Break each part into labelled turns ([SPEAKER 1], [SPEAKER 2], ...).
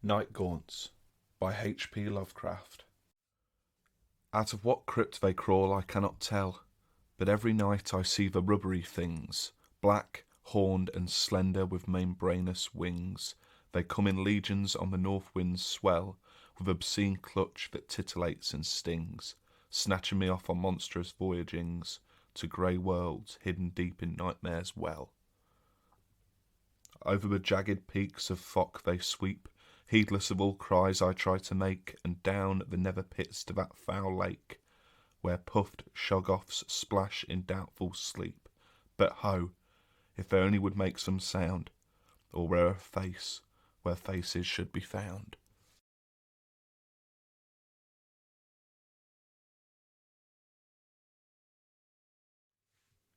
[SPEAKER 1] Night Gaunts by H.P. Lovecraft. Out of what crypt they crawl I cannot tell, but every night I see the rubbery things, black, horned and slender with membranous wings. They come in legions on the north wind's swell, with obscene clutch that titillates and stings, snatching me off on monstrous voyagings to grey worlds hidden deep in nightmare's well. Over the jagged peaks of Fock they sweep, heedless of all cries I try to make, and down the nether pits to that foul lake, where puffed shoggoths splash in doubtful sleep. But ho, if they only would make some sound, or wear a face where faces should be found.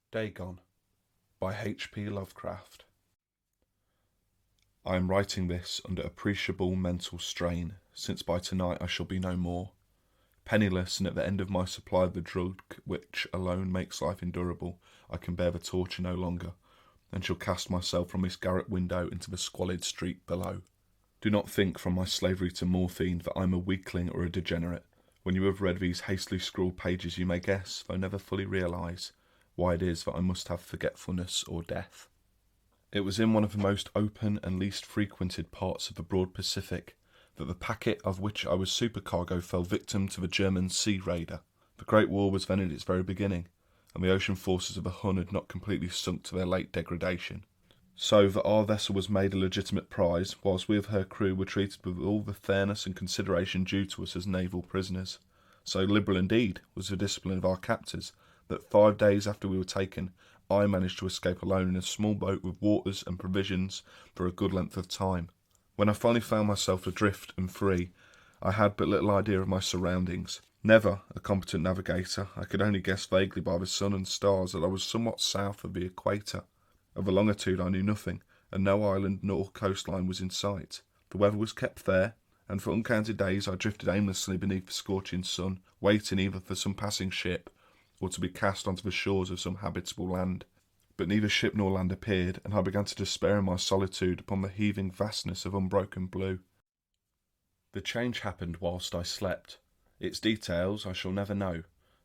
[SPEAKER 1] Dagon by H.P. Lovecraft. I am writing this under appreciable mental strain, since by tonight I shall be no more. Penniless and at the end of my supply of the drug which alone makes life endurable, I can bear the torture no longer, and shall cast myself from this garret window into the squalid street below. Do not think from my slavery to morphine that I am a weakling or a degenerate. When you have read these hastily scrawled pages you may guess, though never fully realise, why it is that I must have forgetfulness or death. It was in one of the most open and least frequented parts of the broad Pacific that the packet of which I was supercargo fell victim to the German sea raider. The Great War was then at its very beginning, and the ocean forces of the Hun had not completely sunk to their late degradation. So that our vessel was made a legitimate prize, whilst we of her crew were treated with all the fairness and consideration due to us as naval prisoners. So liberal indeed was the discipline of our captors, that 5 days after we were taken, I managed to escape alone in a small boat with waters and provisions for a good length of time. When I finally found myself adrift and free, I had but little idea of my surroundings. Never a competent navigator, I could only guess vaguely by the sun and stars that I was somewhat south of the equator. Of the longitude I knew nothing, and no island nor coastline was in sight. The weather was kept fair, and for uncounted days I drifted aimlessly beneath the scorching sun, waiting either for some passing ship, or to be cast onto the shores of some habitable land. But neither ship nor land appeared, and I began to despair in my solitude upon the heaving vastness of unbroken blue. The change happened whilst I slept. Its details I shall never know,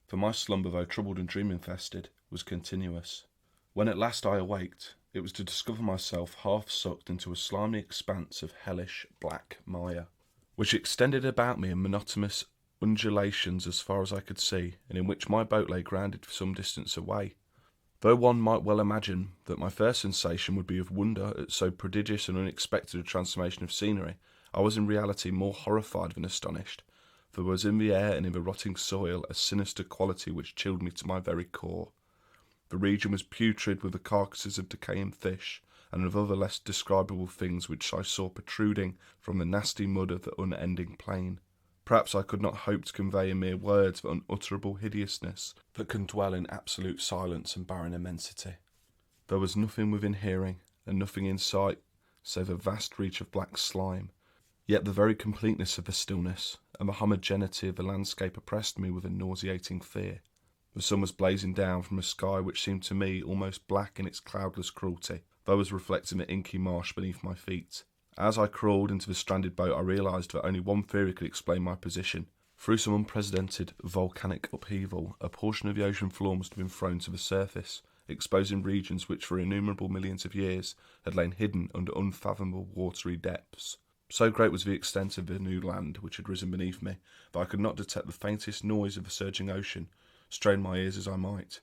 [SPEAKER 1] for my slumber, though troubled and dream-infested, was continuous. When at last I awaked, it was to discover myself half sucked into a slimy expanse of hellish black mire, which extended about me in monotonous undulations as far as I could see, and in which my boat lay grounded for some distance away. Though one might well imagine that my first sensation would be of wonder at so prodigious and unexpected a transformation of scenery, I was in reality more horrified than astonished, for there was in the air and in the rotting soil a sinister quality which chilled me to my very core. The region was putrid with the carcasses of decaying fish, and of other less describable things which I saw protruding from the nasty mud of the unending plain. Perhaps I could not hope to convey in mere words the unutterable hideousness that can dwell in absolute silence and barren immensity. There was nothing within hearing, and nothing in sight, save a vast reach of black slime. Yet the very completeness of the stillness, and the homogeneity of the landscape oppressed me with a nauseating fear. The sun was blazing down from a sky which seemed to me almost black in its cloudless cruelty, though it was reflecting the inky marsh beneath my feet. As I crawled into the stranded boat, I realised that only one theory could explain my position. Through some unprecedented volcanic upheaval, a portion of the ocean floor must have been thrown to the surface, exposing regions which for innumerable millions of years had lain hidden under unfathomable watery depths. So great was the extent of the new land which had risen beneath me, that I could not detect the faintest noise of the surging ocean, strain my ears as I might.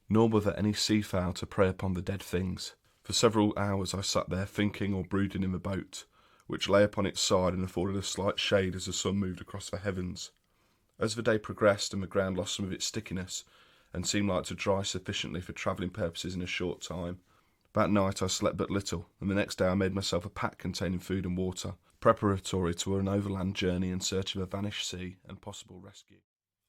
[SPEAKER 1] Nor were there any seafowl to prey upon the dead things. For several hours I sat there thinking or brooding in the boat, which lay upon its side and afforded a slight shade as the sun moved across the heavens. As the day progressed and the ground lost some of its stickiness, and seemed like to dry sufficiently for travelling purposes in a short time, that night I slept but little, and the next day I made myself a pack containing food and water, preparatory to an overland journey in search of a vanished sea and possible rescue.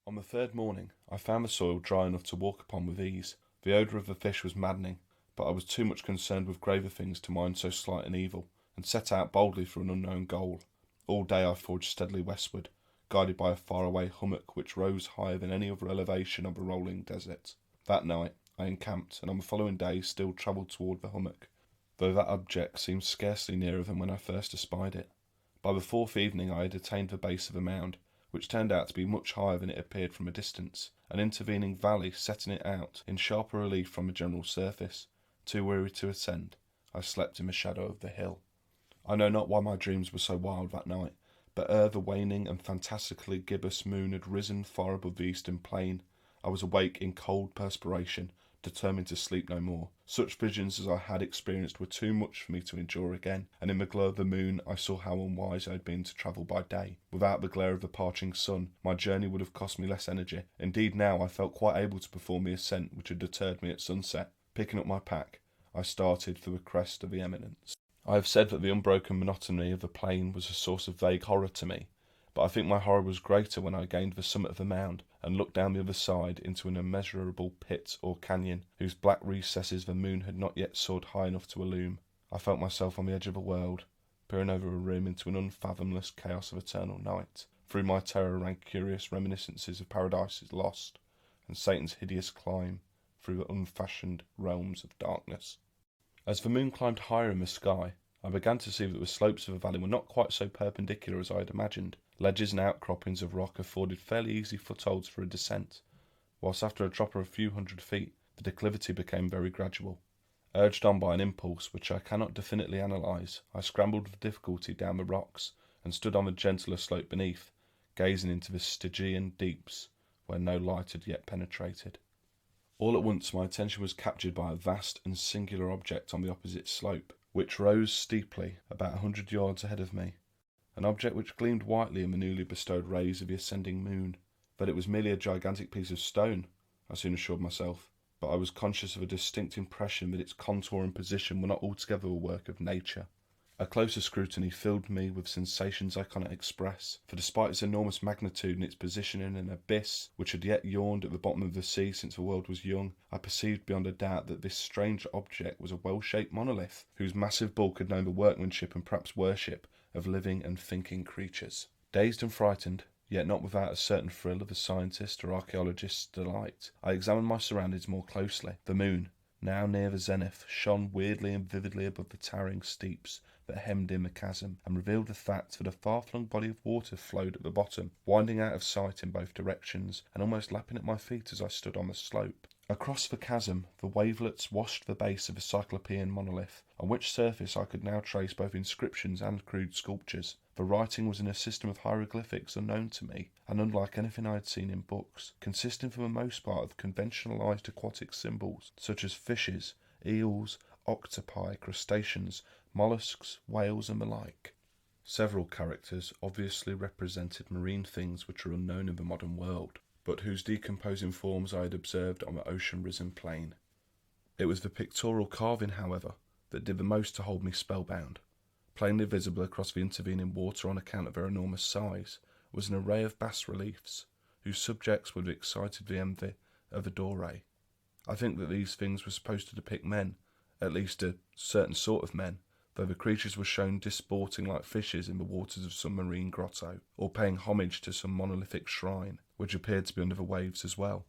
[SPEAKER 1] On the third morning I found the soil dry enough to walk upon with ease. The odour of the fish was maddening, but I was too much concerned with graver things to mind so slight an evil, and set out boldly for an unknown goal. All day I forged steadily westward, guided by a faraway hummock which rose higher than any other elevation of a rolling desert. That night I encamped, and on the following day still travelled toward the hummock, though that object seemed scarcely nearer than when I first espied it. By the fourth evening I had attained the base of a mound, which turned out to be much higher than it appeared from a distance, an intervening valley setting it out in sharper relief from a general surface. Too weary to ascend, I slept in the shadow of the hill. I know not why my dreams were so wild that night, but ere the waning and fantastically gibbous moon had risen far above the eastern plain, I was awake in cold perspiration, determined to sleep no more. Such visions as I had experienced were too much for me to endure again, and in the glow of the moon I saw how unwise I had been to travel by day. Without the glare of the parching sun, my journey would have cost me less energy. Indeed, now I felt quite able to perform the ascent which had deterred me at sunset. Picking up my pack, I started for the crest of the eminence. I have said that the unbroken monotony of the plain was a source of vague horror to me, but I think my horror was greater when I gained the summit of the mound and looked down the other side into an immeasurable pit or canyon, whose black recesses the moon had not yet soared high enough to illume. I felt myself on the edge of a world, peering over a rim into an unfathomless chaos of eternal night. Through my terror rang curious reminiscences of Paradise's Lost, and Satan's hideous climb through the unfashioned realms of darkness. As the moon climbed higher in the sky, I began to see that the slopes of the valley were not quite so perpendicular as I had imagined. Ledges and outcroppings of rock afforded fairly easy footholds for a descent, whilst after a drop of a few hundred feet, the declivity became very gradual. Urged on by an impulse which I cannot definitely analyse, I scrambled with difficulty down the rocks, and stood on the gentler slope beneath, gazing into the Stygian deeps, where no light had yet penetrated. All at once my attention was captured by a vast and singular object on the opposite slope, which rose steeply about 100 yards ahead of me, an object which gleamed whitely in the newly bestowed rays of the ascending moon. That it was merely a gigantic piece of stone, I soon assured myself, but I was conscious of a distinct impression that its contour and position were not altogether a work of nature. A closer scrutiny filled me with sensations I cannot express, for despite its enormous magnitude and its position in an abyss which had yet yawned at the bottom of the sea since the world was young, I perceived beyond a doubt that this strange object was a well-shaped monolith, whose massive bulk had known the workmanship and perhaps worship of living and thinking creatures. Dazed and frightened, yet not without a certain thrill of a scientist or archaeologist's delight, I examined my surroundings more closely. The moon, now near the zenith, shone weirdly and vividly above the towering steeps that hemmed in the chasm, and revealed the fact that a far-flung body of water flowed at the bottom, winding out of sight in both directions, and almost lapping at my feet as I stood on the slope. Across the chasm, the wavelets washed the base of a cyclopean monolith, on which surface I could now trace both inscriptions and crude sculptures. The writing was in a system of hieroglyphics unknown to me, and unlike anything I had seen in books, consisting for the most part of conventionalized aquatic symbols, such as fishes, eels, octopi, crustaceans, mollusks, whales, and the like. Several characters obviously represented marine things which are unknown in the modern world, but whose decomposing forms I had observed on the ocean-risen plain. It was the pictorial carving, however, that did the most to hold me spellbound. Plainly visible across the intervening water on account of their enormous size was an array of bas-reliefs, whose subjects would have excited the envy of a Doré. I think that these things were supposed to depict men, at least a certain sort of men, though the creatures were shown disporting like fishes in the waters of some marine grotto, or paying homage to some monolithic shrine, which appeared to be under the waves as well.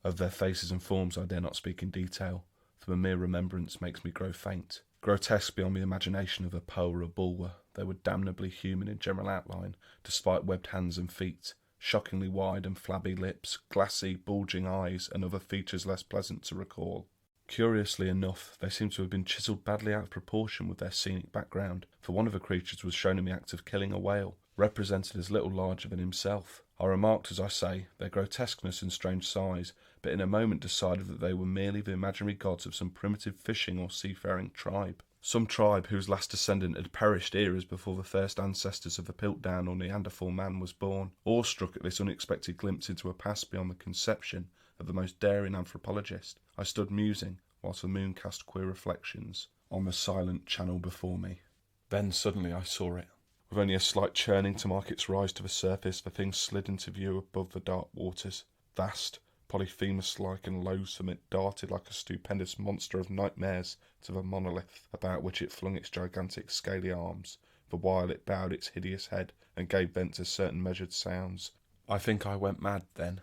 [SPEAKER 1] Of their faces and forms I dare not speak in detail, for the mere remembrance makes me grow faint. Grotesque beyond the imagination of a Poe or a Bulwer, they were damnably human in general outline, despite webbed hands and feet, shockingly wide and flabby lips, glassy, bulging eyes, and other features less pleasant to recall. Curiously enough, they seemed to have been chiselled badly out of proportion with their scenic background, for one of the creatures was shown in the act of killing a whale, represented as little larger than himself. I remarked, as I say, their grotesqueness and strange size, but in a moment decided that they were merely the imaginary gods of some primitive fishing or seafaring tribe. Some tribe whose last descendant had perished eras before the first ancestors of the Piltdown or Neanderthal man was born. Awestruck at this unexpected glimpse into a past beyond the conception of the most daring anthropologist, I stood musing, whilst the moon cast queer reflections on the silent channel before me. Then suddenly I saw it. With only a slight churning to mark its rise to the surface, the thing slid into view above the dark waters. Vast, Polyphemus-like and loathsome, it darted like a stupendous monster of nightmares to the monolith, about which it flung its gigantic scaly arms, the while it bowed its hideous head and gave vent to certain measured sounds. I think I went mad then.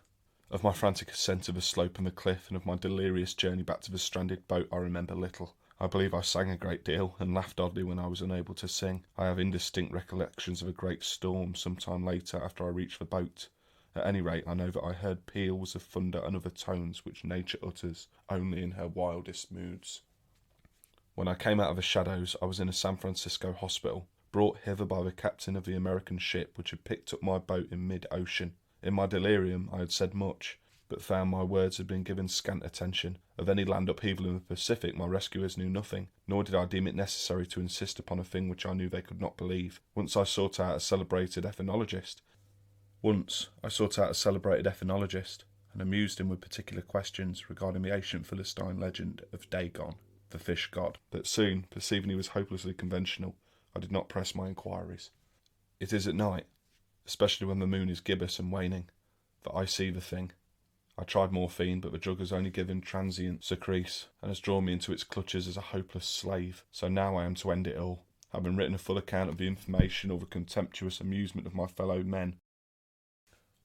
[SPEAKER 1] Of my frantic ascent of the slope and the cliff, and of my delirious journey back to the stranded boat, I remember little. I believe I sang a great deal and laughed oddly when I was unable to sing. I have indistinct recollections of a great storm some time later after I reached the boat. At any rate, I know that I heard peals of thunder and other tones which nature utters only in her wildest moods. When I came out of the shadows, I was in a San Francisco hospital, brought hither by the captain of the American ship which had picked up my boat in mid-ocean. In my delirium I had said much, but found my words had been given scant attention. Of any land upheaval in the Pacific my rescuers knew nothing, nor did I deem it necessary to insist upon a thing which I knew they could not believe. Once I sought out a celebrated ethnologist, and amused him with particular questions regarding the ancient Philistine legend of Dagon, the fish god. But soon, perceiving he was hopelessly conventional, I did not press my inquiries. It is at night, especially when the moon is gibbous and waning, that I see the thing. I tried morphine, but the drug has only given transient secrece, and has drawn me into its clutches as a hopeless slave. So now I am to end it all, having written a full account of the information or the contemptuous amusement of my fellow men.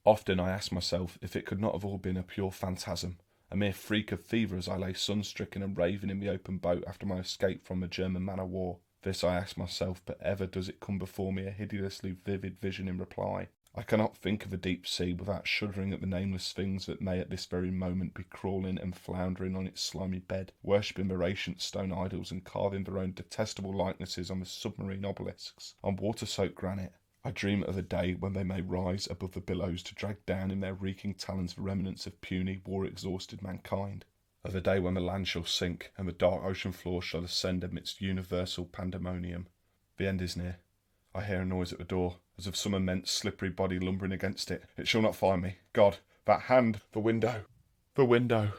[SPEAKER 1] Often I ask myself if it could not have all been a pure phantasm, a mere freak of fever as I lay sun-stricken and raving in the open boat after my escape from the German man-of-war. This I ask myself, but ever does it come before me a hideously vivid vision in reply. I cannot think of a deep sea without shuddering at the nameless things that may at this very moment be crawling and floundering on its slimy bed, worshipping the ancient stone idols and carving their own detestable likenesses on the submarine obelisks, on water-soaked granite. I dream of a day when they may rise above the billows to drag down in their reeking talons the remnants of puny, war-exhausted mankind. Of a day when the land shall sink, and the dark ocean floor shall ascend amidst universal pandemonium. The end is near. I hear a noise at the door, as of some immense slippery body lumbering against it. It shall not find me. God, that hand! The window! The window!